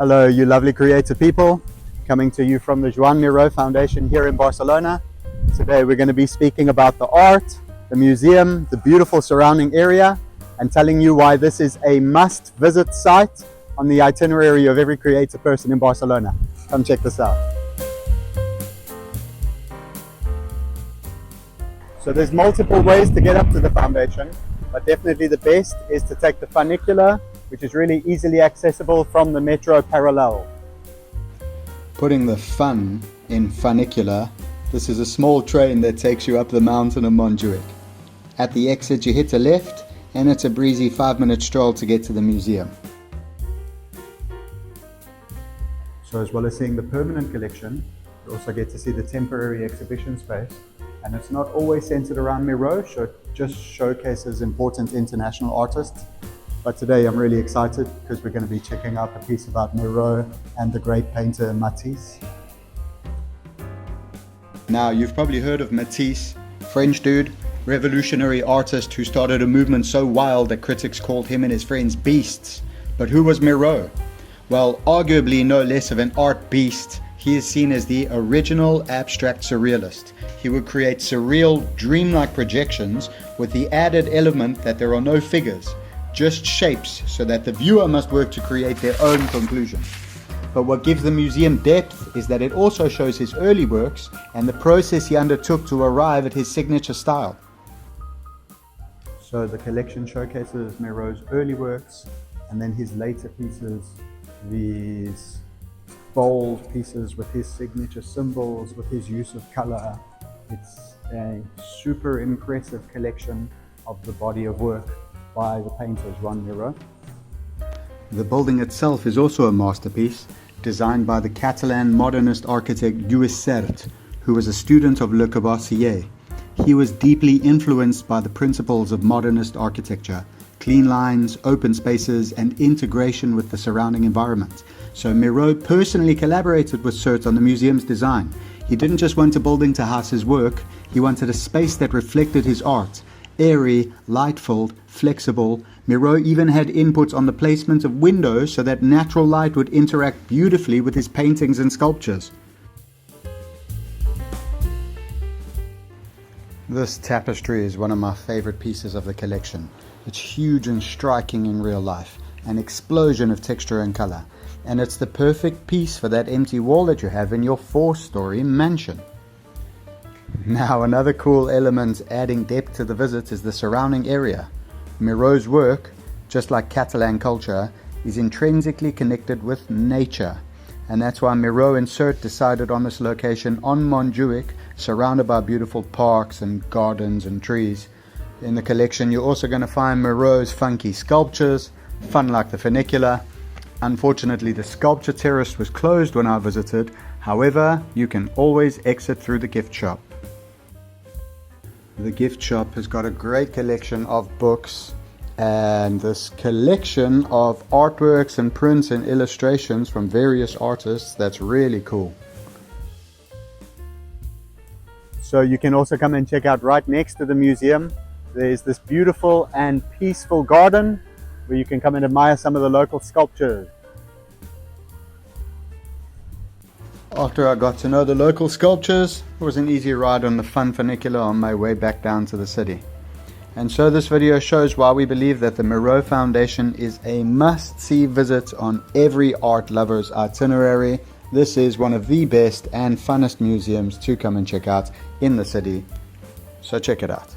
Hello, you lovely creative people, coming to you from the Joan Miró Foundation here in Barcelona. Today we're going to be speaking about the art, the museum, the beautiful surrounding area, and telling you why this is a must-visit site on the itinerary of every creative person in Barcelona. Come check this out. So there's multiple ways to get up to the foundation, but definitely the best is to take the funicular, which is really easily accessible from the metro parallel. Putting the fun in funicular, this is a small train that takes you up the mountain of Montjuic. At the exit you hit a left and it's a breezy 5-minute stroll to get to the museum. So as well as seeing the permanent collection, you also get to see the temporary exhibition space. And it's not always centered around Miró, just showcases important international artists. But today I'm really excited because we're going to be checking out a piece about Miró and the great painter Matisse. Now you've probably heard of Matisse, French dude, revolutionary artist who started a movement so wild that critics called him and his friends beasts. But who was Miró? Well, arguably no less of an art beast, he is seen as the original abstract surrealist. He would create surreal, dreamlike projections with the added element that there are no figures, just shapes, so that the viewer must work to create their own conclusion. But what gives the museum depth is that it also shows his early works and the process he undertook to arrive at his signature style. So the collection showcases Miró's early works and then his later pieces, these bold pieces with his signature symbols, with his use of color. It's a super impressive collection of the body of work by the painter Joan Miró. The building itself is also a masterpiece, designed by the Catalan modernist architect Lluís Sert, who was a student of Le Corbusier. He was deeply influenced by the principles of modernist architecture, clean lines, open spaces, and integration with the surrounding environment. So Miró personally collaborated with Sert on the museum's design. He didn't just want a building to house his work, he wanted a space that reflected his art. Airy, light-filled, flexible. Miró even had input on the placement of windows so that natural light would interact beautifully with his paintings and sculptures. This tapestry is one of my favorite pieces of the collection. It's huge and striking in real life, an explosion of texture and color. And it's the perfect piece for that empty wall that you have in your 4-story mansion. Now another cool element adding depth to the visit is the surrounding area. Miró's work, just like Catalan culture, is intrinsically connected with nature. And that's why Miró and Sert decided on this location on Montjuic, surrounded by beautiful parks and gardens and trees. In the collection you're also going to find Miró's funky sculptures, fun like the funicular. Unfortunately the sculpture terrace was closed when I visited, however you can always exit through the gift shop. The gift shop has got a great collection of books and this collection of artworks and prints and illustrations from various artists that's really cool. So you can also come and check out right next to the museum. There's this beautiful and peaceful garden where you can come and admire some of the local sculptures. After I got to know the local sculptures, it was an easy ride on the fun funicular on my way back down to the city. And so this video shows why we believe that the Miró Foundation is a must-see visit on every art lover's itinerary. This is one of the best and funnest museums to come and check out in the city. So check it out.